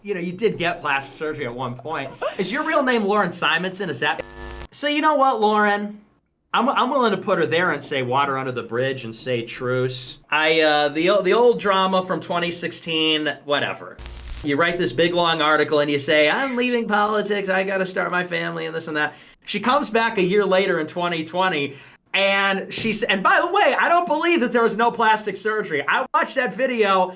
you did get plastic surgery at one point. Is your real name Lauren Simonson? Is that? So you know what, Lauren? I'm willing to put her there and say water under the bridge and say truce. The old drama from 2016, whatever. You write this big long article and you say, I'm leaving politics, I gotta start my family and this and that. She comes back a year later in 2020 and and by the way, I don't believe that there was no plastic surgery. I watched that video.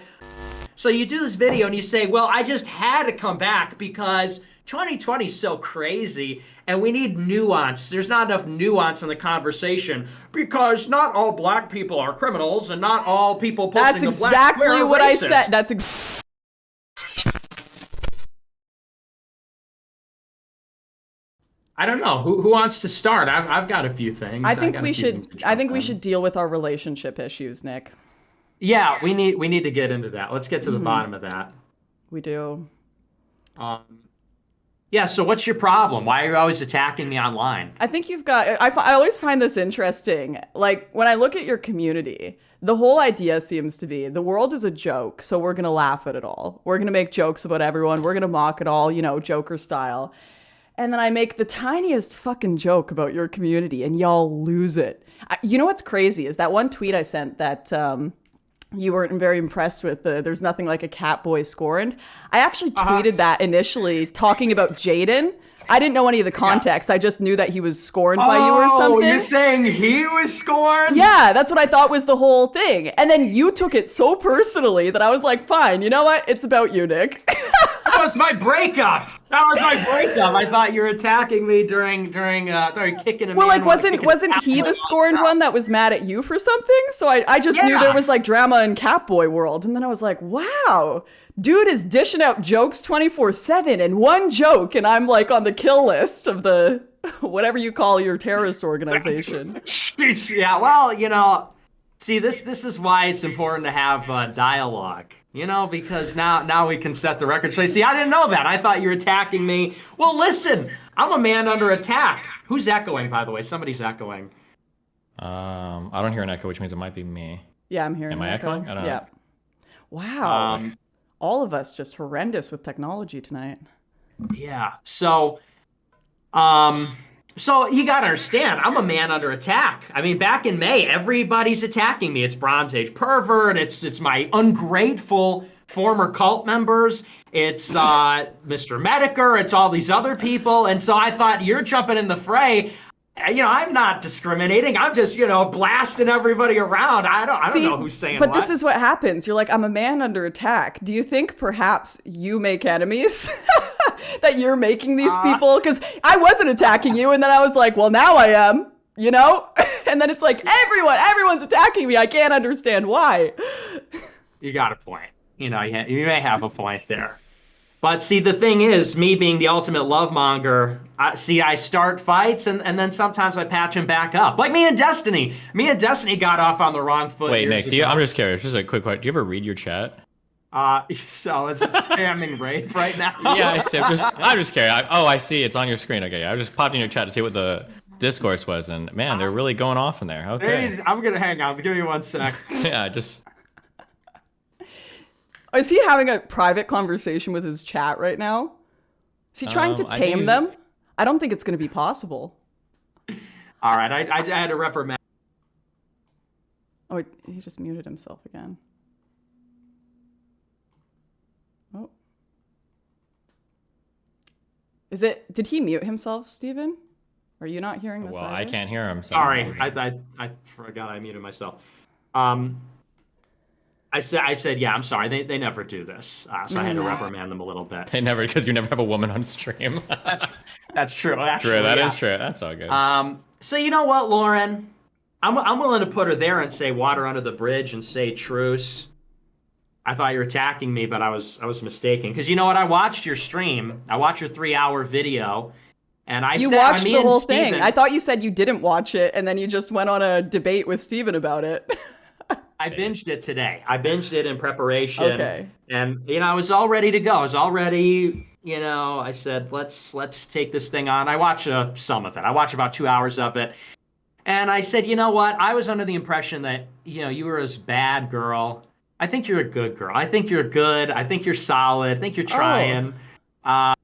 So you do this video and you say, well, I just had to come back because 2020 is so crazy and we need nuance. There's not enough nuance in the conversation because not all black people are criminals and not all people posting That's a black square exactly are what racist. I said. That's I don't know who wants to start. I've got a few things. I think we should deal with our relationship issues, Nick. Yeah, we need to get into that. Let's get to the bottom of that. We do. Yeah, so what's your problem? Why are you always attacking me online? I think you've got, I always find this interesting. Like, when I look at your community, the whole idea seems to be the world is a joke, so we're going to laugh at it all. We're going to make jokes about everyone. We're going to mock it all, Joker style. And then I make the tiniest fucking joke about your community, and y'all lose it. You know what's crazy is that one tweet I sent that you weren't very impressed with, there's nothing like a cat boy scorned. I actually tweeted that initially talking about Jaden. I didn't know any of the context. Yeah. I just knew that he was scorned by you or something. Oh, you're saying he was scorned? Yeah, that's what I thought was the whole thing. And then you took it so personally that I was like, fine, you know what? It's about you, Nick. That was my breakup. I thought you were attacking me during kicking him. Well, like, wasn't he the scorned one that was mad at you for something? So I just knew there was like drama in Catboy world. And then I was like, wow, dude is dishing out jokes 24/7 and one joke. And I'm like on the kill list of the, whatever you call your terrorist organization. Yeah, well, see, this is why it's important to have dialogue. Because now we can set the record straight. See, I didn't know that. I thought you were attacking me. Well, listen, I'm a man under attack. Who's echoing, by the way? Somebody's echoing. I don't hear an echo, which means it might be me. Yeah, I'm hearing Am I echoing? I don't know. Yeah. Wow. All of us just horrendous with technology tonight. Yeah. So you gotta understand, I'm a man under attack. I mean, back in May, everybody's attacking me. It's Bronze Age pervert. It's my ungrateful former cult members. It's Mr. Medicare. It's all these other people. And so I thought, you're jumping in the fray. I'm not discriminating. I'm just, blasting everybody around. I don't know who's saying but what. This is what happens. You're like, I'm a man under attack. Do you think perhaps you make enemies? That you're making these people? Because I wasn't attacking you, and then I was like, well, now I am, And then it's like, everyone's attacking me. I can't understand why. You got a point. You may have a point there. But see, the thing is, me being the ultimate love monger, I start fights and then sometimes I patch them back up. Like me and Destiny. Me and Destiny got off on the wrong foot. Wait, Nick, I'm just curious. Just a quick question. Do you ever read your chat? So is it spamming rape right now? Yeah, I'm just curious. I see. It's on your screen. Okay, I just popped in your chat to see what the discourse was, and man, they're really going off in there. Okay. I'm gonna hang on. Give me 1 sec. Yeah, just. Is he having a private conversation with his chat right now? Is he trying to tame them? I don't think it's going to be possible. All right, I had to reprimand. Oh, he just muted himself again. Oh. Did he mute himself, Steven? Are you not hearing this? Well, either? I can't hear him. So sorry, I forgot I muted myself. I said, yeah, I'm sorry. They never do this, so I had to reprimand them a little bit. They never, because you never have a woman on stream. That's true. Actually, true. That is true. That's all good. So you know what, Lauren? I'm willing to put her there and say water under the bridge and say truce. I thought you were attacking me, but I was mistaken. Because you know what? I watched your stream. I watched your 3-hour video. And you watched the whole thing. I thought you said you didn't watch it, and then you just went on a debate with Steven about it. I binged it today. I binged it in preparation. Okay. And, I was all ready to go. I was all ready, I said, let's take this thing on. I watched some of it. I watched about 2 hours of it. And I said, you know what? I was under the impression that, you were this bad girl I think you're a good girl. I think you're good. I think you're solid. I think you're trying. You I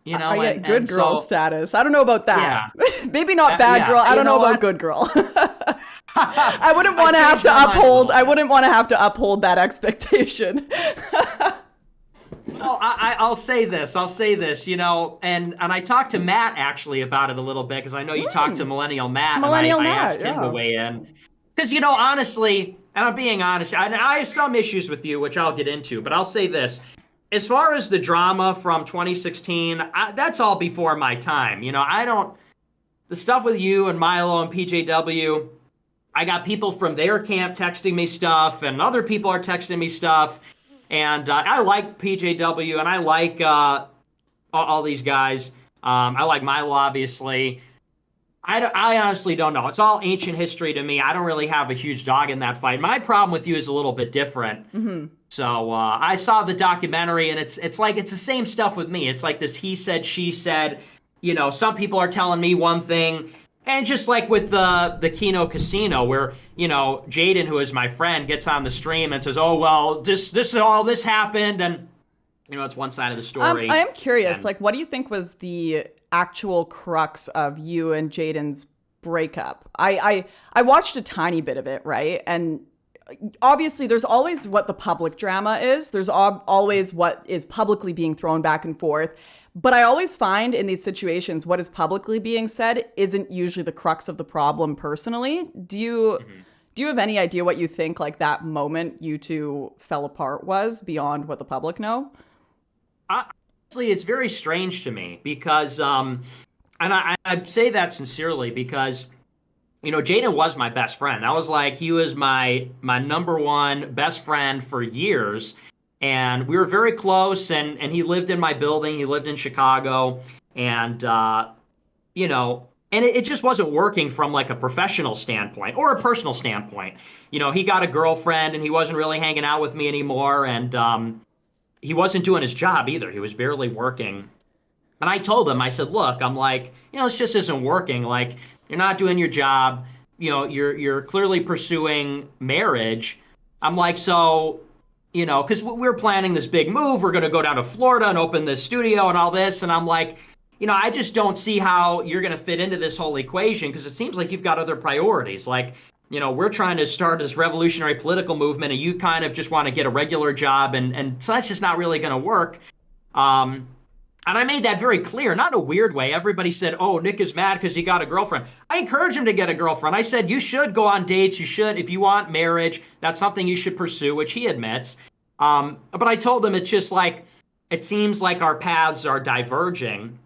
know, get good and girl so status. I don't know about that. yeah, Maybe not bad yeah. girl. I You don't know know about what? good girl. I wouldn't want to have changed to my mind a uphold. little I bit. wouldn't want to have to uphold that expectation. Well, I'll say this. I'll say this. You know, and I talked to Matt actually about it a little bit because I know you talked to Millennial Matt, and Millennial I Matt, asked him to yeah. weigh in. Because you know, honestly, and I'm being honest, I have some issues with you, which I'll get into. But I'll say this: as far as the drama from 2016, that's all before my time. You know, I don't. The stuff with you and Milo and PJW. I got people from their camp texting me stuff, and other people are texting me stuff. And I like PJW, and I like all these guys. I like Milo, obviously. I honestly don't know. It's all ancient history to me. I don't really have a huge dog in that fight. My problem with you is a little bit different. So I saw the documentary, and it's like it's the same stuff with me. It's like this he said, she said. You know, some people are telling me one thing, and just like with the Keno Casino, where you know Jaden, who is my friend, gets on the stream and says, "Oh well, this happened," and you know it's one side of the story. I am curious, And like, what do you think was the actual crux of you and Jaden's breakup? I watched a tiny bit of it, right? And obviously there's always what the public drama is. There's always what is publicly being thrown back and forth. But I always find in these situations, what is publicly being said isn't usually the crux of the problem personally. Do you have any idea what you think like that moment you two fell apart was beyond what the public know? honestly, it's very strange to me because, and I say that sincerely because you know, Jaden was my best friend. I was like, he was my number one best friend for years. And we were very close, and he lived in my building. He lived in Chicago. And, you know, and it just wasn't working from like a professional standpoint or a personal standpoint. You know, he got a girlfriend and he wasn't really hanging out with me anymore. And he wasn't doing his job either. He was barely working. And I told him, I said, look, I'm like, you know, this just isn't working. Like, you're not doing your job. You know, you're clearly pursuing marriage. I'm like, so, you know, because we're planning this big move. We're going to go down to Florida and open this studio and all this. And I'm like, you know, I just don't see how you're going to fit into this whole equation because it seems like you've got other priorities. Like, you know, we're trying to start this revolutionary political movement and you kind of just want to get a regular job. And so that's just not really going to work. And I made that very clear, not in a weird way. Everybody said, oh, Nick is mad because he got a girlfriend. I encouraged him to get a girlfriend. I said, you should go on dates. You should, if you want marriage, that's something you should pursue, which he admits. But I told him it's just like, it seems like our paths are diverging.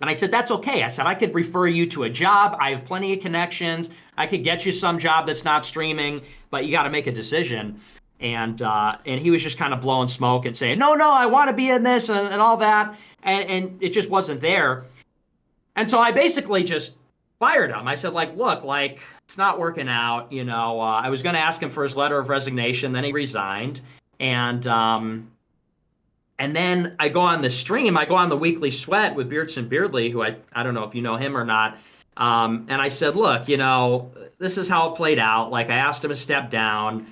And I said, that's okay. I said, I could refer you to a job. I have plenty of connections. I could get you some job that's not streaming, but you got to make a decision. And he was just kind of blowing smoke and saying, no, I want to be in this and all that. And it just wasn't there. And so I basically just fired him. I said, like, look, like, it's not working out. You know, I was going to ask him for his letter of resignation. Then he resigned. And then I go on the stream. I go on the Weekly Sweat with Beardson Beardley, who I don't know if you know him or not. And I said, look, you know, this is how it played out. Like, I asked him to step down.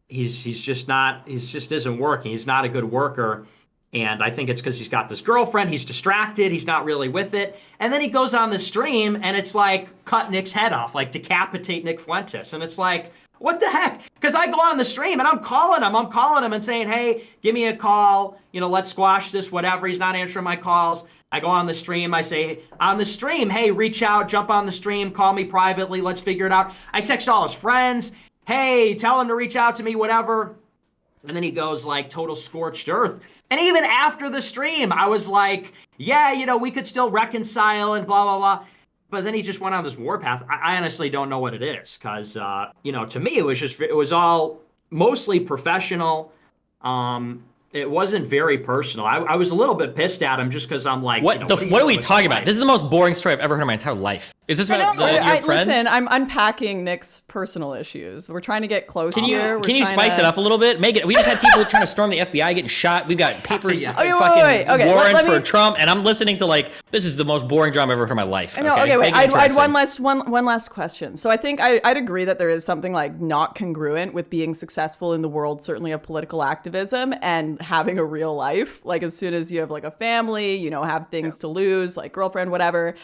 He's just isn't working. He's not a good worker. And I think it's because he's got this girlfriend. He's distracted. He's not really with it. And then he goes on the stream and it's like cut Nick's head off, like decapitate Nick Fuentes. And it's like, what the heck? Because I go on the stream and I'm calling him and saying, hey, give me a call. You know, let's squash this, whatever. He's not answering my calls. I go on the stream. I say, on the stream, hey, reach out, jump on the stream, call me privately. Let's figure it out. I text all his friends. Hey, tell him to reach out to me, whatever. And then he goes like total scorched earth. And even after the stream, I was like, yeah, you know, we could still reconcile and blah, blah, blah. But then he just went on this warpath. I honestly don't know what it is because, you know, to me, it was all mostly professional. It wasn't very personal. I was a little bit pissed at him just because I'm like, What you know, what are we doing with talking your about? life? This is the most boring story I've ever heard in my entire life. Is this about your friend? Listen, I'm unpacking Nick's personal issues. We're trying to get close here. Can you spice it up a little bit? Make it. We just had people trying to storm the FBI, getting shot. We've got papers, fucking Okay, warrants for Trump, and I'm listening to like this is the most boring drama I've ever heard in my life. I know. Okay, wait. I'd one last question. So I think I'd agree that there is something like not congruent with being successful in the world, certainly of political activism, and having a real life. Like as soon as you have like a family, you know, have things to lose, like girlfriend, whatever.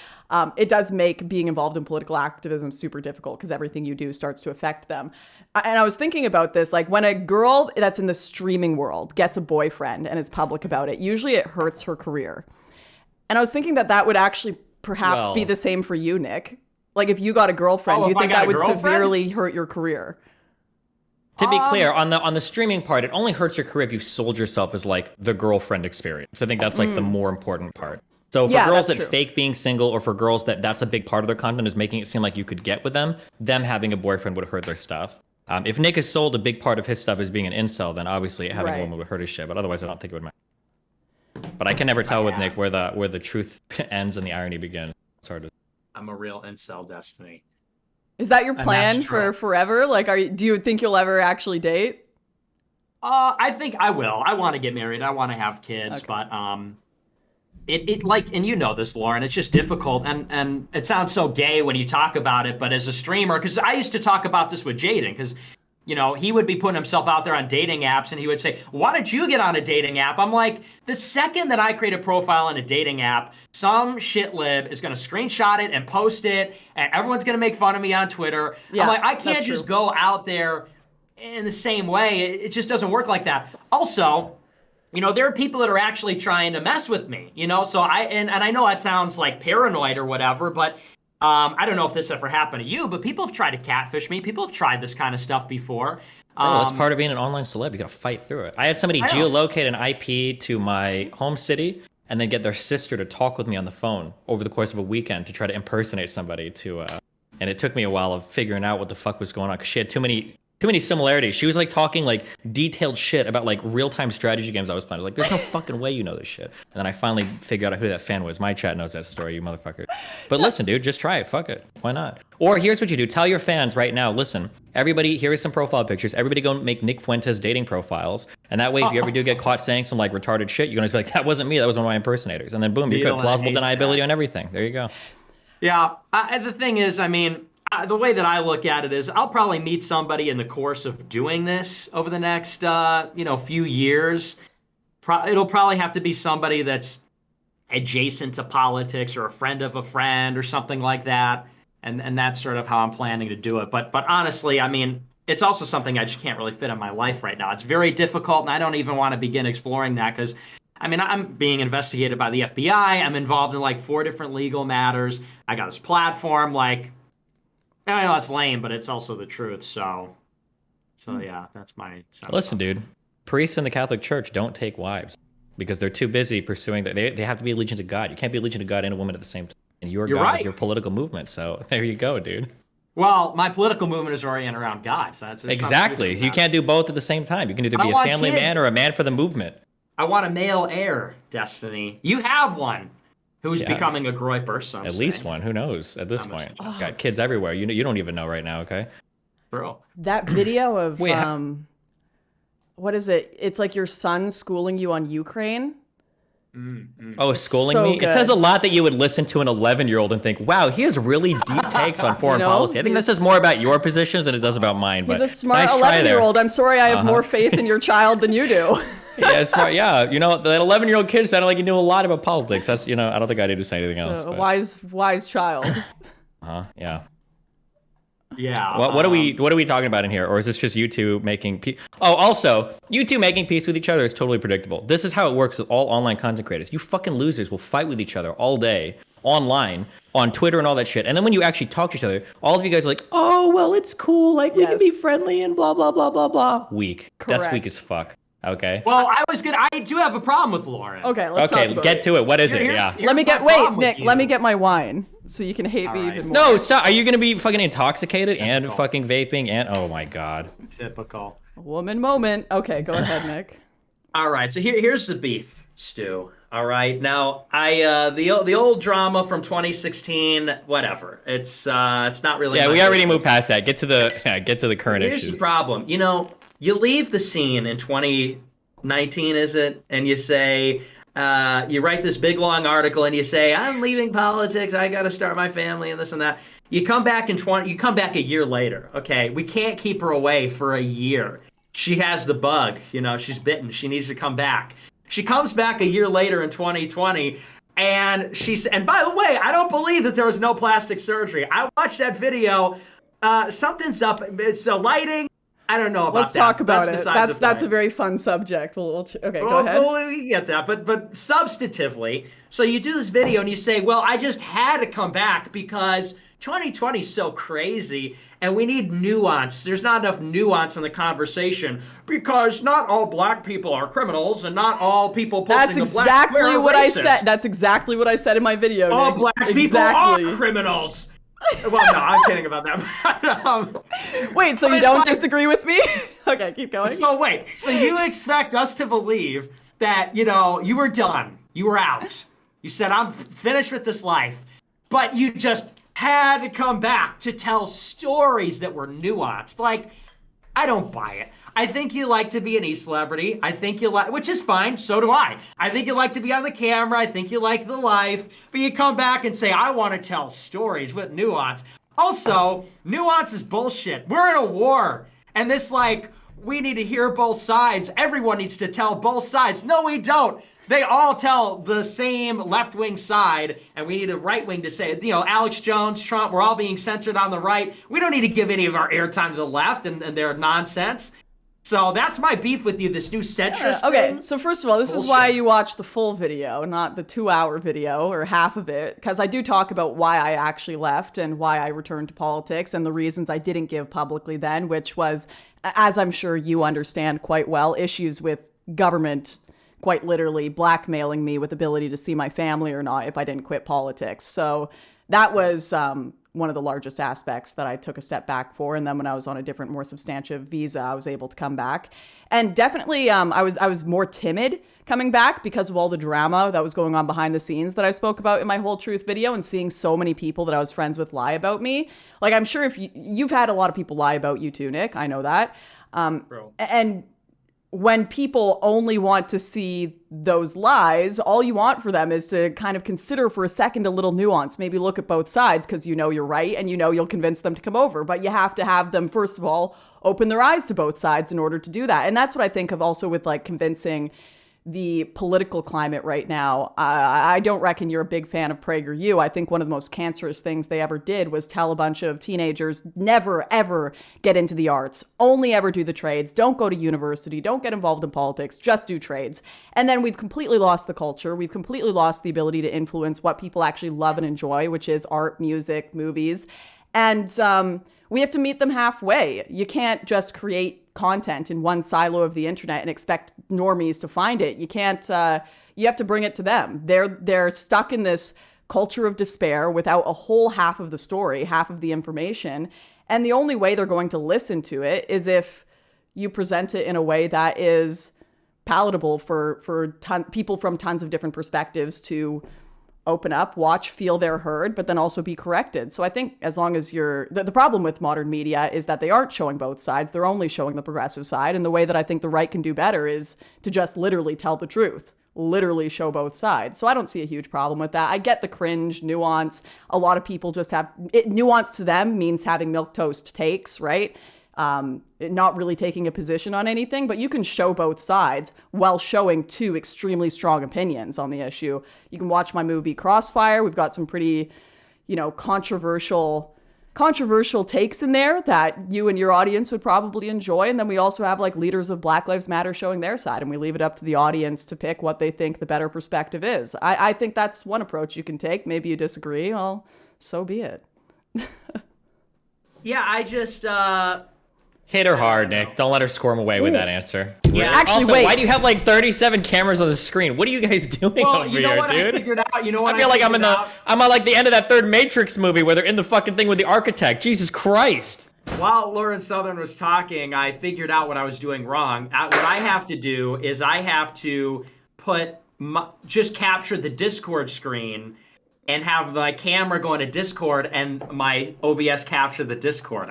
It does make being involved in political activism super difficult because everything you do starts to affect them. And I was thinking about this, like when a girl that's in the streaming world gets a boyfriend and is public about it, usually it hurts her career. And I was thinking that would actually perhaps be the same for you, Nick. Like if you got a girlfriend, do you think that would severely hurt your career? To be clear, on the streaming part, it only hurts your career if you've sold yourself as like the girlfriend experience. I think that's like the more important part. So for girls that fake being single, or for girls that's a big part of their content is making it seem like you could get with them having a boyfriend would hurt their stuff. If Nick has sold a big part of his stuff as being an incel, then obviously having a woman would hurt his shit. But otherwise, I don't think it would matter. But I can never tell with Nick where the truth ends and the irony begins. It's hard to. I'm a real incel, Destiny. Is that your plan for forever? Like, do you think you'll ever actually date? I think I will. I want to get married. I want to have kids, but It like, and you know this, Lauren, it's just difficult, and it sounds so gay when you talk about it, but as a streamer, because I used to talk about this with Jaden, because, you know, he would be putting himself out there on dating apps, and he would say, why did you get on a dating app? I'm like, the second that I create a profile on a dating app, some shitlib is going to screenshot it and post it, and everyone's going to make fun of me on Twitter. I'm like, I can't just go out there in the same way. It just doesn't work like that. Also, you know, there are people that are actually trying to mess with me, you know, so and I know that sounds like paranoid or whatever, but I don't know if this ever happened to you, but people have tried to catfish me. People have tried this kind of stuff before. That's part of being an online celeb. You got to fight through it. I had somebody geolocate an IP to my home city and then get their sister to talk with me on the phone over the course of a weekend to try to impersonate somebody and it took me a while of figuring out what the fuck was going on because she had too many similarities. She was like talking like detailed shit about like real-time strategy games I was playing. I was like, there's no fucking way you know this shit. And then I finally figured out who that fan was. My chat knows that story, you motherfucker. But listen, dude, just try it. Fuck it. Why not? Or here's what you do. Tell your fans right now, listen, everybody, here is some profile pictures. Everybody go make Nick Fuentes dating profiles. And that way, if you ever do get caught saying some like retarded shit, you're going to be like, that wasn't me. That was one of my impersonators. And then boom, you're good. Plausible deniability on everything. There you go. Yeah. The thing is, I mean, the way that I look at it is I'll probably meet somebody in the course of doing this over the next, few years. It'll probably have to be somebody that's adjacent to politics or a friend of a friend or something like that. And that's sort of how I'm planning to do it. But honestly, I mean, it's also something I just can't really fit in my life right now. It's very difficult, and I don't even want to begin exploring that because, I mean, I'm being investigated by the FBI. I'm involved in like 4 different legal matters. I got this platform, like, I know it's lame, but it's also the truth. So yeah, that's my. Listen, dude, priests in the Catholic Church don't take wives because they're too busy pursuing that. They have to be allegiant to God. You can't be allegiant to God and a woman at the same time. And your God is your political movement. So there you go, dude. Well, my political movement is oriented around God. So that's exactly. You can't do both at the same time. You can either be a family man or a man for the movement. I want a male heir, Destiny. You have one. Who's becoming a groiper, some At least one. Who knows at this point? Got kids everywhere. You don't even know right now, okay? Bro. That video of, what is it? It's like your son schooling you on Ukraine. Oh, schooling me? Good. It says a lot that you would listen to an 11-year-old and think, wow, he has really deep takes on foreign policy. I think this is more about your positions than it does about mine. He's a smart 11-year-old. I'm sorry I have more faith in your child than you do. Yeah, smart. Yeah, you know, that 11-year-old kid sounded like he knew a lot about politics. That's, I don't think I need to say anything else. A wise child. Yeah. Yeah. What are we talking about in here? Or is this just you two making peace? Oh, also, you two making peace with each other is totally predictable. This is how it works with all online content creators. You fucking losers will fight with each other all day online on Twitter and all that shit. And then when you actually talk to each other, all of you guys are like, oh, well, it's cool. Like, we can be friendly and blah, blah, blah, blah, blah. Weak. Correct. That's weak as fuck. Okay. Well, I do have a problem with Lauren. Okay, let's talk about get to it. What is it? Nick, let me get my wine so you can hate me even more. No, stop. Are you going to be fucking intoxicated and fucking vaping and oh my god. Typical. Woman moment. Okay, go ahead, Nick. All right. So here's the beef, Stu. All right. Now, the old drama from 2016, whatever. It's not really. Yeah, my we already business. moved past that. Get to the current Here's the issues. problem. You leave the scene in 2019, is it? And you say, you write this big long article and you say, I'm leaving politics. I got to start my family and this and that. You come back you come back a year later. Okay, we can't keep her away for a year. She has the bug. She's bitten. She needs to come back. She comes back a year later in 2020. And and by the way, I don't believe that there was no plastic surgery. I watched that video. Something's up. It's lighting. I don't know about Let's that. talk about That's it. besides the That's a point. very fun subject. Okay, go Well, ahead. well, we get that, but substantively, so you do this video and you say, well, I just had to come back because 2020 is so crazy and we need nuance. There's not enough nuance in the conversation because not all black people are criminals and not all people posting That's a black exactly square are what I racist. said. That's exactly what I said in my video. All Nick. black people Exactly. are criminals. Well, no, I'm kidding about that. Wait, so But you it's don't like- disagree with me? Okay, keep going. So wait, so you expect us to believe that, you were done. You were out. You said, I'm finished with this life. But you just had to come back to tell stories that were nuanced. Like, I don't buy it. I think you like to be an e-celebrity. I think you like, which is fine. So do I. I think you like to be on the camera. I think you like the life. But you come back and say, I want to tell stories with nuance. Also, nuance is bullshit. We're in a war. And this, we need to hear both sides. Everyone needs to tell both sides. No, we don't. They all tell the same left-wing side, and we need a right-wing to say, Alex Jones, Trump, we're all being censored on the right. We don't need to give any of our airtime to the left and their nonsense. So that's my beef with you, this new centrist Okay, thing. so first of all, this is Bullshit. why you watch the full video, not the 2-hour video or half of it, because I do talk about why I actually left and why I returned to politics and the reasons I didn't give publicly then, which was, as I'm sure you understand quite well, issues with government quite literally blackmailing me with ability to see my family or not if I didn't quit politics. So that was one of the largest aspects that I took a step back for. And then when I was on a different, more substantive visa, I was able to come back. And definitely I was more timid coming back because of all the drama that was going on behind the scenes that I spoke about in my Whole Truth video, and seeing so many people that I was friends with lie about me. Like, I'm sure if you've had a lot of people lie about you too, Nick. I know that. And when people only want to see those lies, all you want for them is to kind of consider for a second a little nuance, maybe look at both sides because you're right and you'll convince them to come over. But you have to have them, first of all, open their eyes to both sides in order to do that. And that's what I think of also with convincing the political climate right now. I don't reckon you're a big fan of PragerU. I think one of the most cancerous things they ever did was tell a bunch of teenagers, never, ever get into the arts, only ever do the trades, don't go to university, don't get involved in politics, just do trades. And then we've completely lost the culture. We've completely lost the ability to influence what people actually love and enjoy, which is art, music, movies. And we have to meet them halfway. You can't just create content in one silo of the internet and expect normies to find it. You can't, you have to bring it to them. They're stuck in this culture of despair without a whole half of the story, half of the information. And the only way they're going to listen to it is if you present it in a way that is palatable for people from tons of different perspectives to open up, watch, feel they're heard, but then also be corrected. So I think as long as the problem with modern media is that they aren't showing both sides. They're only showing the progressive side. And the way that I think the right can do better is to just literally tell the truth, literally show both sides. So I don't see a huge problem with that. I get the cringe, nuance. A lot of people just have nuance to them means having milquetoast takes, right? Not really taking a position on anything, but you can show both sides while showing two extremely strong opinions on the issue. You can watch my movie Crossfire. We've got some pretty, controversial takes in there that you and your audience would probably enjoy. And then we also have leaders of Black Lives Matter showing their side, and we leave it up to the audience to pick what they think the better perspective is. I think that's one approach you can take. Maybe you disagree. Well, so be it. Yeah, I just Hit her hard, Nick. Don't let her squirm away with that answer. Yeah. Actually, Also, wait. why do you have 37 cameras on the screen? What are you guys doing well, over you know here, what dude? I figured out. You know what I feel like I'm figured out? I'm on the end of that third Matrix movie where they're in the fucking thing with the architect. Jesus Christ. While Lauren Southern was talking, I figured out what I was doing wrong. What I have to do is I have to put just capture the Discord screen and have my camera go into Discord and my OBS capture the Discord.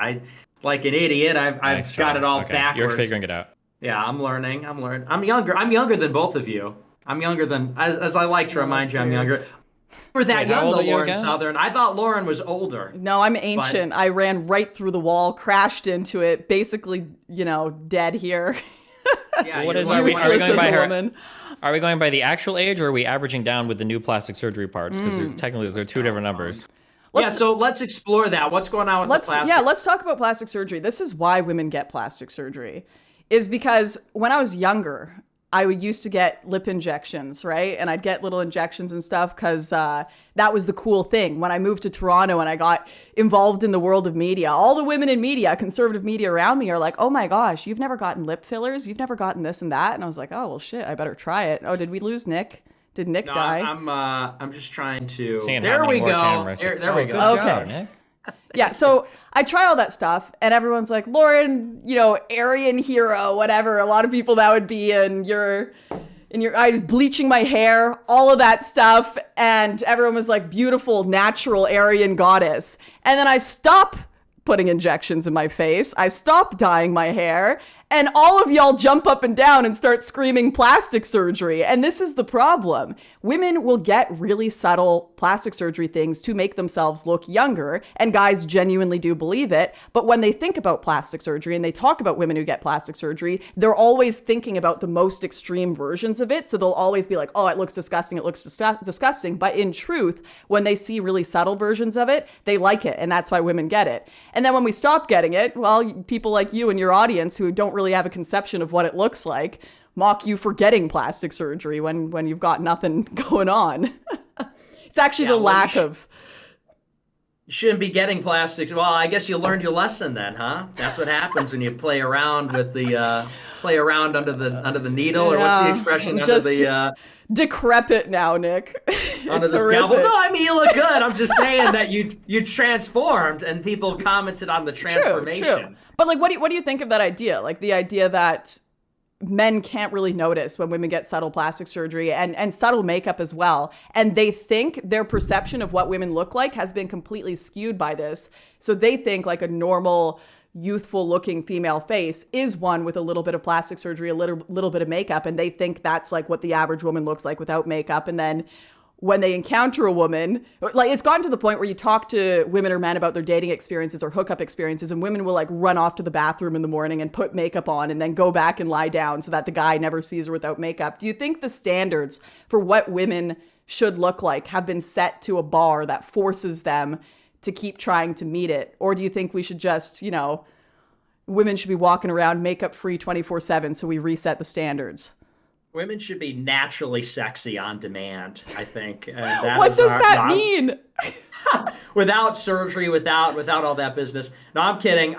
Like an idiot, I've got it all backwards. You're figuring it out. Yeah, I'm learning. I'm younger. I'm younger than both of you. I'm younger than, as I like to remind you, I'm younger. We're that young, though, Lauren Southern. I thought Lauren was older. No, I'm ancient. But I ran right through the wall, crashed into it, basically, dead here. Yeah, what is are we going by her? Are we going by the actual age, or are we averaging down with the new plastic surgery parts? Because technically those are two different numbers. So let's explore that. What's going on with the plastic? Yeah, let's talk about plastic surgery. This is why women get plastic surgery, is because when I was younger, I used to get lip injections, right? And I'd get little injections and stuff because that was the cool thing. When I moved to Toronto and I got involved in the world of media, all the women in media, conservative media around me are like, oh my gosh, you've never gotten lip fillers? You've never gotten this and that? And I was like, oh, well, shit, I better try it. Oh, did we lose Nick? Did Nick die? I'm just trying to... There we go. There we go. Good job, Nick. Yeah, so I try all that stuff, and everyone's like, Lauren, Aryan hero, whatever. A lot of people that would be, and I was bleaching my hair, all of that stuff, and everyone was like, beautiful, natural Aryan goddess. And then I stop putting injections in my face, I stop dyeing my hair, and all of y'all jump up and down and start screaming plastic surgery. And this is the problem. Women will get really subtle plastic surgery things to make themselves look younger, and guys genuinely do believe it. But when they think about plastic surgery and they talk about women who get plastic surgery, they're always thinking about the most extreme versions of it. So they'll always be like, oh, it looks disgusting, it looks disgusting. But in truth, when they see really subtle versions of it, they like it. And that's why women get it. And then when we stop getting it, well, people like you and your audience who don't really have a conception of what it looks like mock you for getting plastic surgery when you've got nothing going on. It's actually the lack of... You shouldn't be getting plastics. Well, I guess you learned your lesson then, huh? That's what happens when you play around with the play around under the needle, or what's the expression? Just under the decrepit now, Nick. Under the scalpel. No, I mean you look good. I'm just saying that you transformed, and people commented on the transformation. True. But like, what do you think of that idea? Like the idea that men can't really notice when women get subtle plastic surgery and subtle makeup as well. And they think their perception of what women look like has been completely skewed by this. So they think like a normal, youthful looking female face is one with a little bit of plastic surgery, a little bit of makeup. And they think that's like what the average woman looks like without makeup. And then when they encounter a woman, like it's gotten to the point where you talk to women or men about their dating experiences or hookup experiences, and women will like run off to the bathroom in the morning and put makeup on and then go back and lie down so that the guy never sees her without makeup. Do you think the standards for what women should look like have been set to a bar that forces them to keep trying to meet it? Or do you think we should just, women should be walking around makeup free 24/7 so we reset the standards? Women should be naturally sexy on demand, I think. What does that mean? Without surgery, without all that business. No, I'm kidding.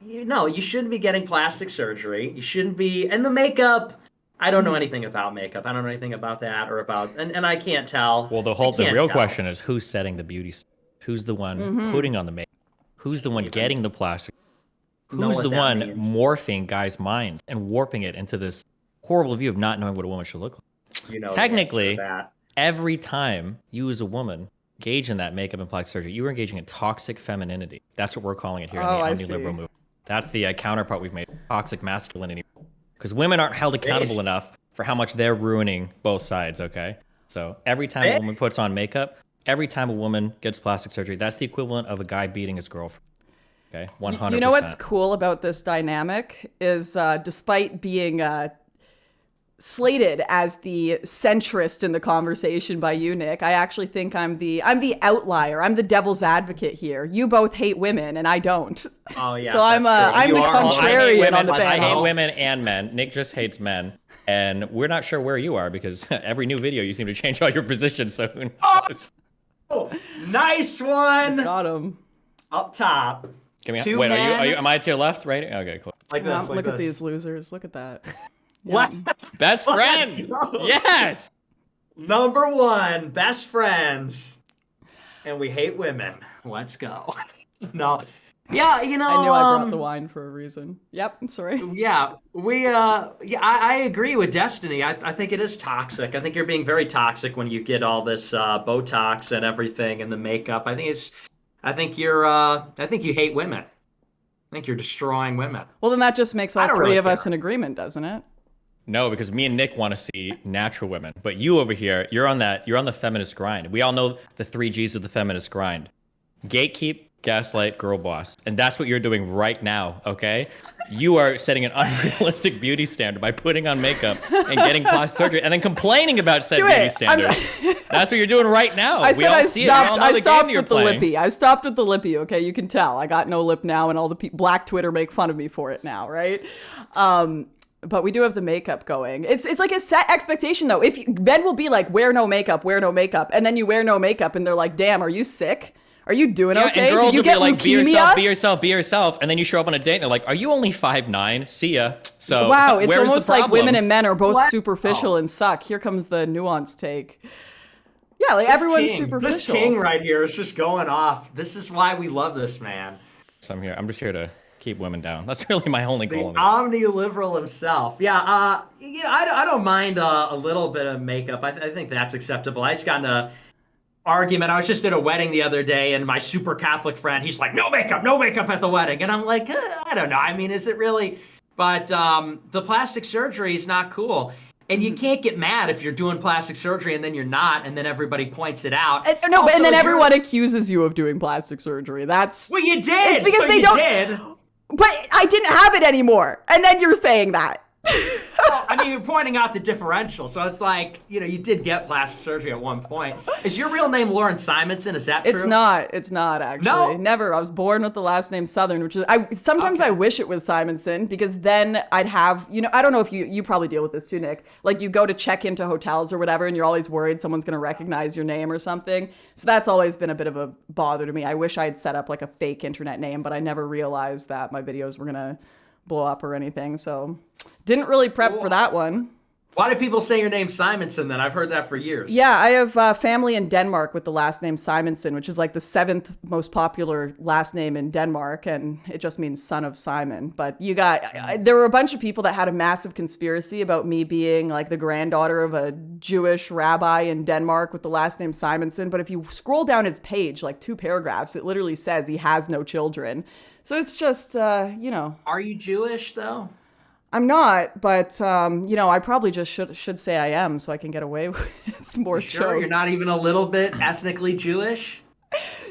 You shouldn't be getting plastic surgery. You shouldn't be, and the makeup, I don't know anything about makeup. I don't know anything about that or about, and I can't tell. Well, the real question is who's setting the beauty standards? Who's the one putting on the makeup? Who's the one getting the plastic? Who's the one morphing guys' minds and warping it into this horrible view of not knowing what a woman should look like? Technically, every time you as a woman engage in that makeup and plastic surgery, you were engaging in toxic femininity. That's what we're calling it here in the anti-liberal movement. That's the counterpart we've made, toxic masculinity. Because women aren't held accountable enough for how much they're ruining both sides, okay? So every time a woman puts on makeup, every time a woman gets plastic surgery, that's the equivalent of a guy beating his girlfriend. Okay, 100%. You know what's cool about this dynamic is despite being slated as the centrist in the conversation by you, Nick, I actually think I'm the outlier. I'm the devil's advocate here. You both hate women and I don't. Oh yeah. So I'm the contrarian on the panel. I hate women and men. Nick just hates men. And we're not sure where you are because every new video you seem to change all your positions, so who knows? Oh, nice one. Got him. Up top. Give me wait, are you am I to your left, right? Okay, cool. Like this, look at these losers. Look at that. Yeah. What? Best friend. Yes. Number 1, best friends. And we hate women. Let's go. No. Yeah, you know, I knew I brought the wine for a reason. Yep, I'm sorry. Yeah, I agree with Destiny. I think it is toxic. I think you're being very toxic when you get all this Botox and everything and the makeup. I think you hate women. I think you're destroying women. Well, then that just makes all I don't three really of us care. in agreement, doesn't it? No, because me and Nick want to see natural women, but you over here, you're on the feminist grind. We all know the 3 Gs of the feminist grind: gatekeep, gaslight, girl boss, and that's what you're doing right now. Okay, you are setting an unrealistic beauty standard by putting on makeup and getting plastic surgery, and then complaining about said beauty standards. That's what you're doing right now. I said I stopped. I stopped with the playing. lippy. I stopped with the lippy. Okay, you can tell I got no lip now, and all the black Twitter make fun of me for it now, right? But we do have the makeup going. It's like a set expectation though. If Ben will be like, wear no makeup, and then you wear no makeup, and they're like, damn, are you sick? Are you doing okay? And girls Did you will get be like, leukemia? be yourself, and then you show up on a date and they're like, are you only 5'9"? See ya. So Wow, it's where's almost the like problem? women and men are both What? superficial Oh. and suck. Here comes the nuanced take. Yeah, like everyone's This superficial. king right here is just going off. This is why we love this man. So I'm just here to keep women down. That's really my only The goal. omni-liberal himself. Yeah, you know, I don't mind a little bit of makeup. I think that's acceptable. I just got in a argument. I was just at a wedding the other day, and my super Catholic friend, he's like, no makeup at the wedding. And I'm like, I don't know. I mean, is it really? But the plastic surgery is not cool. And you can't get mad if you're doing plastic surgery and then you're not, and then everybody points it out. And Also, then if everyone accuses you of doing plastic surgery. That's Well, you did. It's because so they you don't. Did. But I didn't have it anymore, and then you're saying that. Well, I mean, you're pointing out the differential. So it's like, you know, you did get plastic surgery at one point. Is your real name Lauren Simonson? Is that true? It's not. It's not actually. No? Never. I was born with the last name Southern, which is sometimes I wish it was Simonson because then I'd have, you know, I don't know if you probably deal with this too, Nick. Like you go to check into hotels or whatever and you're always worried someone's going to recognize your name or something. So that's always been a bit of a bother to me. I wish I had set up like a fake internet name, but I never realized that my videos were going to blow up or anything. So didn't really prep for that one. Why do people say your name's Simonson then? I've heard that for years. Yeah, I have family in Denmark with the last name Simonson, which is like the 7th most popular last name in Denmark, and it just means son of Simon. But there were a bunch of people that had a massive conspiracy about me being like the granddaughter of a Jewish rabbi in Denmark with the last name Simonson. But if you scroll down his page, like 2 paragraphs, it literally says he has no children. So it's just, you know. Are you Jewish, though? I'm not, but, you know, I probably just should say I am so I can get away with more Sure, jokes. you're not even a little bit ethnically Jewish?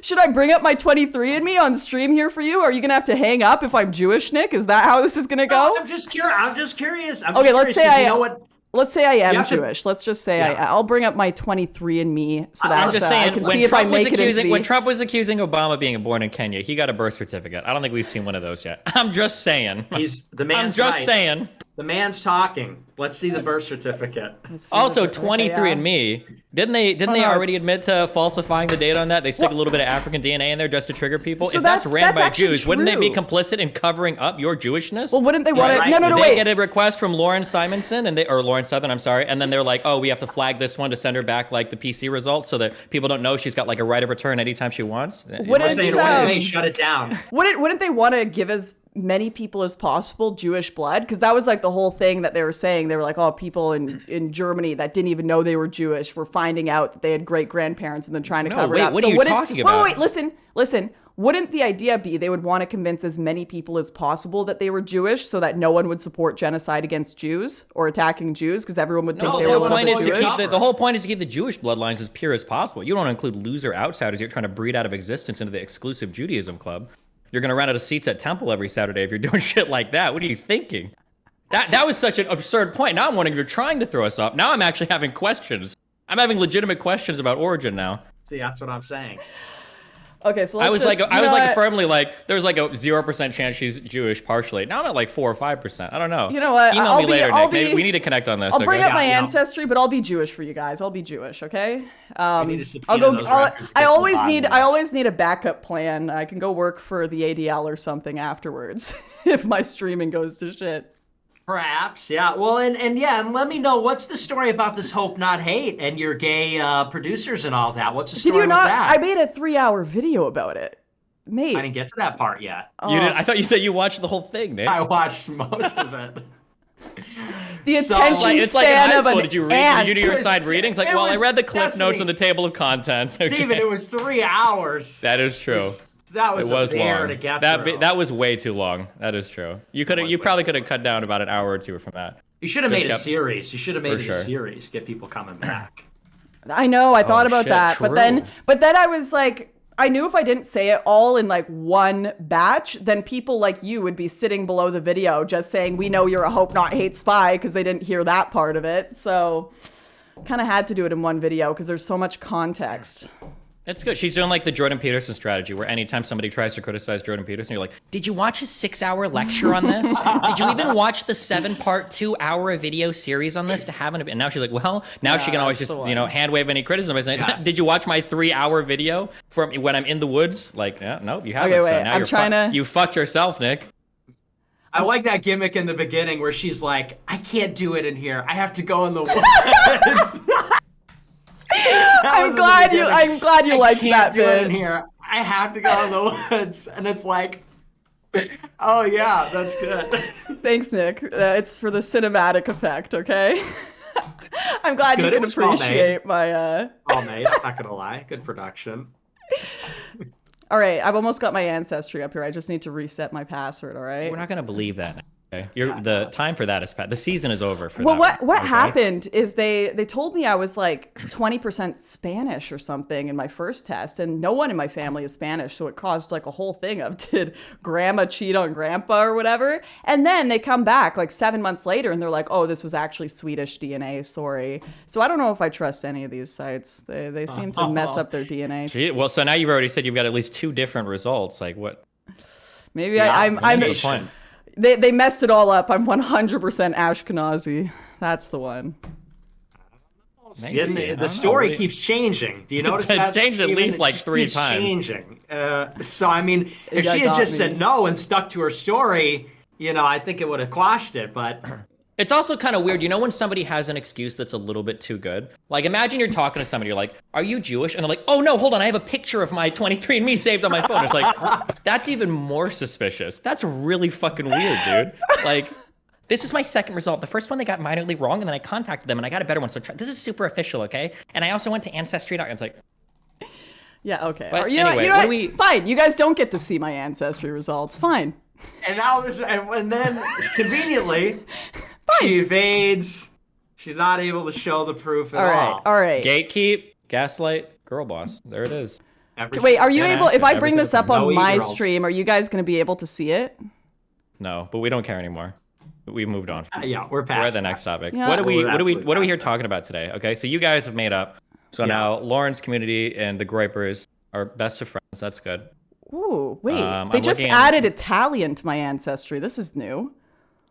Should I bring up my 23andMe on stream here for you? Are you going to have to hang up if I'm Jewish, Nick? Is that how this is going to go? No, I'm just curious. Okay, let's say you know what? Let's say I am have to- Jewish. Let's just say Yeah. I'll bring up my 23andMe so that I'm just I saying, can when see if I Trump was make it into when the... Trump was accusing Obama of being born in Kenya, he got a birth certificate. I don't think we've seen one of those yet. I'm just saying. He's the man's I'm just right. saying. The man's talking. Let's see the birth certificate. Also, Okay, 23andMe, didn't they no, already it's- admit to falsifying the data on that? They stick a little bit of African DNA in there just to trigger people. So if that's ran that's by actually Jews, wouldn't they be true. complicit in covering up your Jewishness? Well, wouldn't they want to... right. No, They wait. get a request from Lauren Simonson or Lauren Southern, I'm sorry, and then they're like, oh, we have to flag this one to send her back like the PC results so that people don't know she's got like a right of return anytime she wants. Wouldn't I'm saying, um, wait, shut it down. Wouldn't they want to give as many people as possible Jewish blood? Because that was like the whole thing that they were saying. They were like, oh, people in Germany that didn't even know they were Jewish were finding out that they had great-grandparents and then trying to cover it up. What are you talking about? Wait, listen. Wouldn't the idea be they would want to convince as many people as possible that they were Jewish so that no one would support genocide against Jews or attacking Jews because everyone would think No, they the were whole one of point the is to Jewish? keep the whole point is to keep the Jewish bloodlines as pure as possible. You don't want to include loser outsiders you're trying to breed out of existence into the exclusive Judaism club. You're going to run out of seats at temple every Saturday if you're doing shit like that. What are you thinking? That was such an absurd point. Now I'm wondering if you're trying to throw us off. Now I'm actually having questions. I'm having legitimate questions about origin now. See, that's what I'm saying. Okay, so I let's was just, firmly like, there's like a 0% chance she's Jewish partially. Now I'm at like 4 or 5%. I don't know. You know what? Email I'll me be- later, I'll Nick. Maybe be- we need to connect on this. I'll bring okay? up my Yeah, no. ancestry, but I'll be Jewish for you guys. I'll be Jewish, okay? We need to subpoena I'll go. those records, I get always the need. bottom I of this. always need a backup plan. I can go work for the ADL or something afterwards if my streaming goes to shit. Perhaps, yeah. Well, and let me know what's the story about this Hope Not Hate and your gay producers and all that. What's the Did story you with not? that? I made a 3-hour video about it. Mate. I didn't get to that part yet. Oh. You didn't? I thought you said you watched the whole thing, Nick. I watched most of it. The So, attention It's like in span high of school. an Did you read? ant. Did you do your It was- side readings? Like, it well, I was read the cliff notes Destiny. on the table of contents. Okay. Steven, it was 3 hours. That is true. That was, It was a bear long. to get That through. that was way too long. That is true. You could was you way probably too could have cut down about an hour or two from that. You should have Just made a kept- series. You should have made For it sure. a series. Get people coming back. I know, I thought about shit, that. true. But then I was like, I knew if I didn't say it all in like one batch, then people like you would be sitting below the video just saying, we know you're a hope not hate spy, because they didn't hear that part of it. So kind of had to do it in one video because there's so much context. That's good. She's doing like the Jordan Peterson strategy, where anytime somebody tries to criticize Jordan Peterson, you're like, "Did you watch his 6-hour lecture on this? Did you even watch the 7-part, 2-hour video series on this to have an?" And now she's like, "Well, now she can always that's just the one. hand wave any criticism by saying, Yeah. "Did you watch my 3-hour video from when I'm in the woods?" Like, yeah, no, you haven't. Okay, so wait, now I'm you're trying to- you fucked yourself, Nick. I like that gimmick in the beginning where she's like, I can't do it in here. I have to go in the woods. I'm glad you liked that do it in bit. here. I have to go in the woods. And it's like, oh yeah, that's good. Thanks, Nick. It's for the cinematic effect, okay? I'm glad you good. It can was well made. appreciate my Oh mate, I'm not gonna lie. Good production. All right, I've almost got my ancestry up here. I just need to reset my password, all right? We're not gonna believe that. Okay, the time for that is past. The season is over for Well, that. what okay? happened is they told me I was like 20% Spanish or something in my first test, and no one in my family is Spanish, so it caused like a whole thing of did grandma cheat on grandpa or whatever. And then they come back like 7 months later and they're like, oh, this was actually Swedish DNA, sorry. So I don't know if I trust any of these sites. They seem to mess up their DNA. Gee, well, so now you've already said you've got at least 2 different results. Like what? Maybe Yeah, I'm What's the point? they messed it all up. I'm 100% Ashkenazi. That's the one. Maybe, I don't the know. story What do you- keeps changing. Do you notice It's that? changed at Steven? least It like just 3 keeps times. Changing. So I mean, if Yeah, she had got just me. said no and stuck to her story, I think it would have quashed it. But It's also kind of weird, when somebody has an excuse that's a little bit too good. Like, imagine you're talking to somebody, you're like, "Are you Jewish?" And they're like, "Oh no, hold on, I have a picture of my 23andMe saved on my phone." It's like, that's even more suspicious. That's really fucking weird, dude. Like, this is my second result. The first one they got minorly wrong, and then I contacted them, and I got a better one. So this is super official, okay? And I also went to Ancestry.com. It's like, Yeah, okay. But Or, you know anyway, you know what what? do we- Fine. You guys don't get to see my ancestry results. Fine. and now there's and then conveniently she evades. She's not able to show the proof at All right. all. All right. gatekeep, gaslight, girl boss. There it is. Wait, are you Yeah, able, if I bring everything this up from on no my 8-year-olds. stream, are you guys going to be able to see it? No, but we don't care anymore. We moved on. Yeah, we're past. We're at the that. next topic. Yeah. What are we We're what are we absolutely what are we here past talking about today? Okay, so you guys have made up. So Yeah. now Lauren's community and the Groypers are best of friends. That's good. Ooh, wait. I'm They just looking at- added Italian to my ancestry. This is new.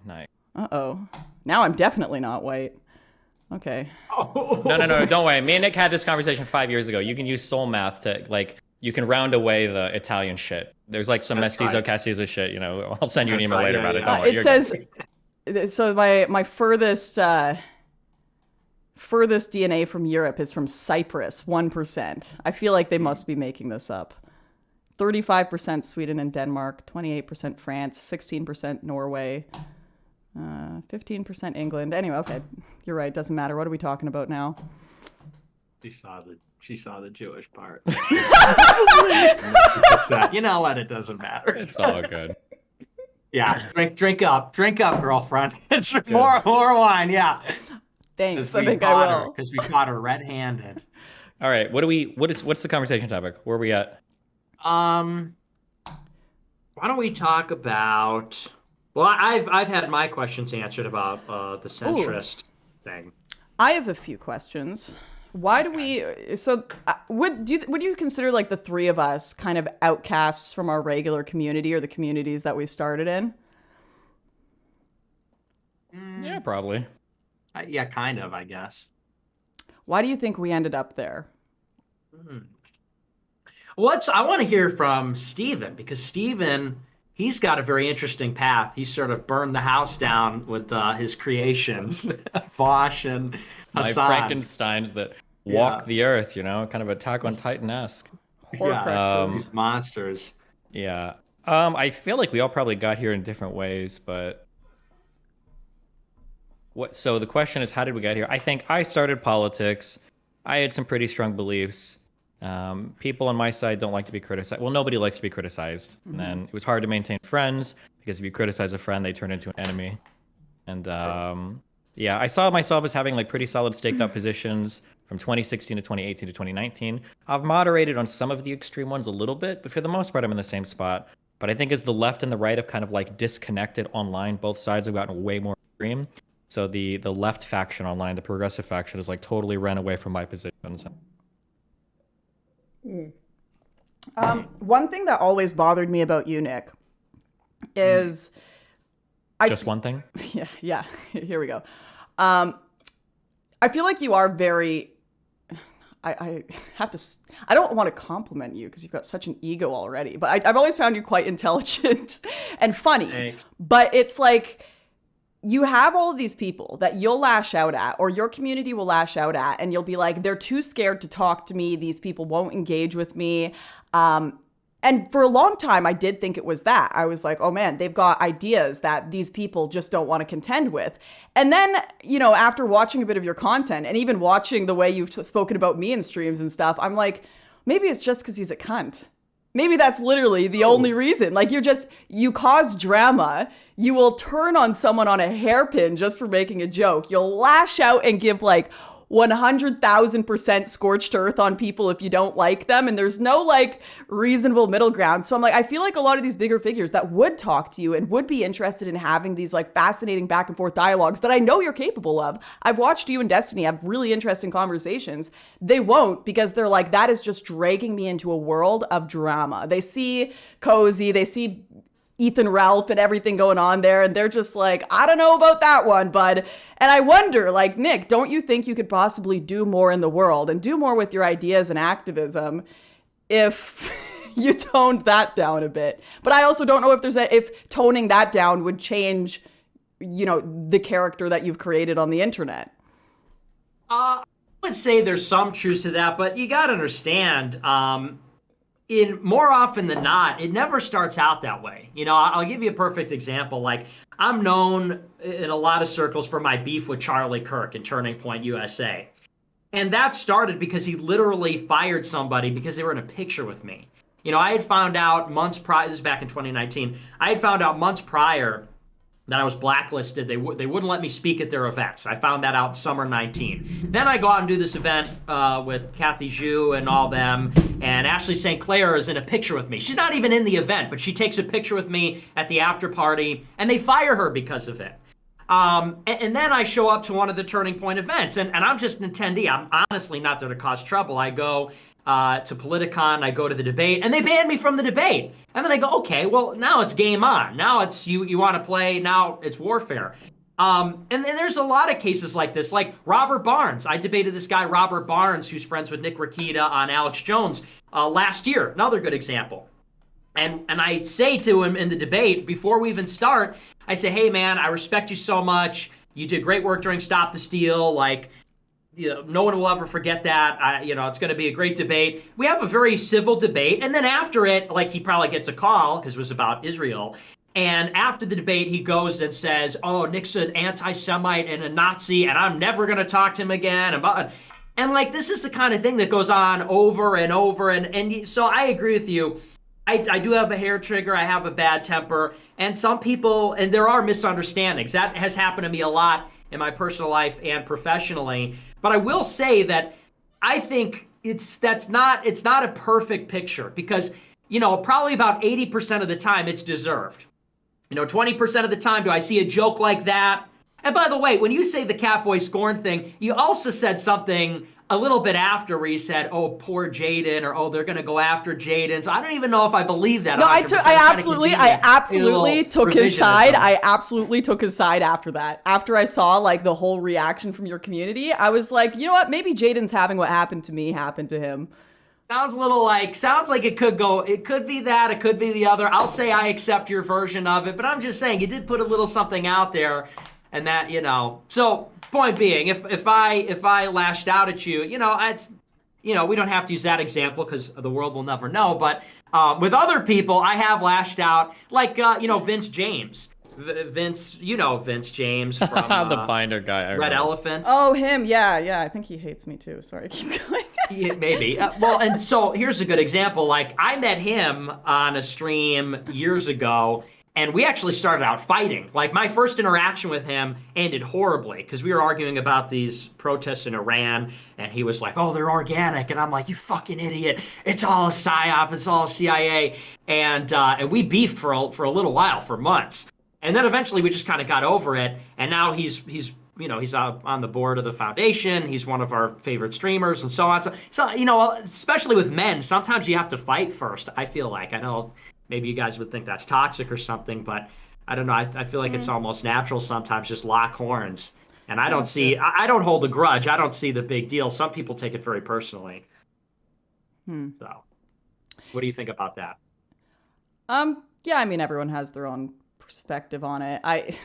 Nice. Uh-oh. Now I'm definitely not white. Okay. Oh. No, don't worry. Me and Nick had this conversation 5 years ago. You can use soul math to you can round away the Italian shit. There's like some That's mestizo right. castizo shit. I'll send you an That's email right, later yeah, about it. yeah. Don't worry. It you're says so my furthest DNA from Europe is from Cyprus, 1%. I feel like they must be making this up. 35% Sweden and Denmark, 28% France, 16% Norway, 15% England. Anyway, okay, you're right. Doesn't matter. What are we talking about now? She saw the Jewish part. You know what? It doesn't matter. It's all good. Yeah, drink up, girlfriend. It's more wine. Yeah. Thanks. I think I will. Because we caught her red-handed. All right. What's the conversation topic? Where are we at? Why don't we talk about? Well, I've had my questions answered about the centrist thing. I have a few questions. Why do we? So, would you consider like the three of us kind of outcasts from our regular community or the communities that we started in? Yeah, probably. Yeah, kind of, I guess. Why do you think we ended up there? Well, I want to hear from Steven, because Steven, he's got a very interesting path. He sort of burned the house down with his creations, Vosh and My Hassan. Frankensteins that walk the earth, kind of Attack on Titan-esque. Horcruxes. These monsters. Yeah. I feel like we all probably got here in different ways, but so the question is, how did we get here? I think I started politics. I had some pretty strong beliefs. People on my side don't like to be criticized. Well, nobody likes to be criticized. And then it was hard to maintain friends because if you criticize a friend, they turn into an enemy. And yeah, I saw myself as having like pretty solid staked up positions from 2016 to 2018 to 2019. I've moderated on some of the extreme ones a little bit, but for the most part, I'm in the same spot. But I think as the left and the right have kind of like disconnected online, both sides have gotten way more extreme. So the left faction online, the progressive faction, has like totally ran away from my positions. One thing that always bothered me about you, Nick, is Just one thing? yeah. Here we go. I feel like you are very. I have to. I don't want to compliment you because you've got such an ego already, but I've always found you quite intelligent and funny. Thanks. But it's like you have all of these people that you'll lash out at, or your community will lash out at, and you'll be like, they're too scared to talk to me. These people won't engage with me. And for a long time, I did think it was that. I was like, oh man, they've got ideas that these people just don't want to contend with. And then, after watching a bit of your content and even watching the way you've spoken about me in streams and stuff, I'm like, maybe it's just because he's a cunt. Maybe that's literally the only reason. Like, you cause drama. You will turn on someone on a hairpin just for making a joke. You'll lash out and give like 100,000% scorched earth on people if you don't like them. And there's no like reasonable middle ground. So I'm like, I feel like a lot of these bigger figures that would talk to you and would be interested in having these like fascinating back and forth dialogues that I know you're capable of. I've watched you and Destiny have really interesting conversations. They won't, because they're like, that is just dragging me into a world of drama. They see Cozy, they see Ethan Ralph and everything going on there, and they're just like, I don't know about that one, bud. And I wonder, like, Nick, don't you think you could possibly do more in the world and do more with your ideas and activism if you toned that down a bit? But I also don't know if toning that down would change, the character that you've created on the internet. I would say there's some truth to that, but you got to understand, in more often than not, it never starts out that way. I'll give you a perfect example. Like, I'm known in a lot of circles for my beef with Charlie Kirk in Turning Point USA. And that started because he literally fired somebody because they were in a picture with me. I had found out months prior, this is back in 2019, I had found out months prior that I was blacklisted. They wouldn't let me speak at their events. I found that out in summer 19. Then I go out and do this event with Kathy Zhu and all them, and Ashley St. Clair is in a picture with me. She's not even in the event, but she takes a picture with me at the after party, and they fire her because of it. And then I show up to one of the Turning Point events, and I'm just an attendee. I'm honestly not there to cause trouble. I go to Politicon, I go to the debate, and they ban me from the debate. And then I go, okay, well, now it's game on. Now it's you want to play, now it's warfare. And then there's a lot of cases like this, like Robert Barnes. I debated this guy, Robert Barnes, who's friends with Nick Rakita on Alex Jones last year. Another good example. And I say to him in the debate, before we even start, I say, hey, man, I respect you so much. You did great work during Stop the Steal. Like, no one will ever forget that. It's going to be a great debate. We have a very civil debate. And then after it, like, he probably gets a call because it was about Israel. And after the debate, he goes and says, oh, Nick's an anti-Semite and a Nazi, and I'm never going to talk to him again. And like, this is the kind of thing that goes on over and over. And so I agree with you. I do have a hair trigger. I have a bad temper. And some people, and there are misunderstandings. That has happened to me a lot in my personal life and professionally. But I will say that I think it's not a perfect picture because, probably about 80% of the time it's deserved. 20% of the time, do I see a joke like that? And by the way, when you say the Catboy Scorn thing, you also said something a little bit after where you said, oh, poor Jaden, or oh, they're going to go after Jaden. So I don't even know if I believe that. No, I absolutely took his side. I absolutely took his side after that. After I saw like the whole reaction from your community, I was like, you know what? Maybe Jaden's having what happened to me happen to him. Sounds like it could be that, it could be the other. I'll say I accept your version of it, but I'm just saying you did put a little something out there, and that, so point being, if I lashed out at you, you know, we don't have to use that example because the world will never know. But with other people, I have lashed out, like, you know, Vince James. Vince, you know, Vince James from The binder guy. I Red remember. Elephants. Oh, him. Yeah. I think he hates me too. Sorry, keep going. Yeah, maybe. Well, and so here's a good example. Like, I met him on a stream years ago, and we actually started out fighting. Like, my first interaction with him ended horribly because we were arguing about these protests in Iran, and he was like, "Oh, they're organic," and I'm like, "You fucking idiot! It's all a psyop. It's all CIA." And we beefed for a little while, for months, and then eventually we just kind of got over it. And now he's you know, he's on the board of the foundation. He's one of our favorite streamers and so on. So, you know, especially with men, sometimes you have to fight first, I feel like. I know maybe you guys would think that's toxic or something, but I don't know. I feel like it's almost natural sometimes, just lock horns. And I don't hold a grudge. I don't see the big deal. Some people take it very personally. So, what do you think about that? Yeah, I mean, everyone has their own perspective on it.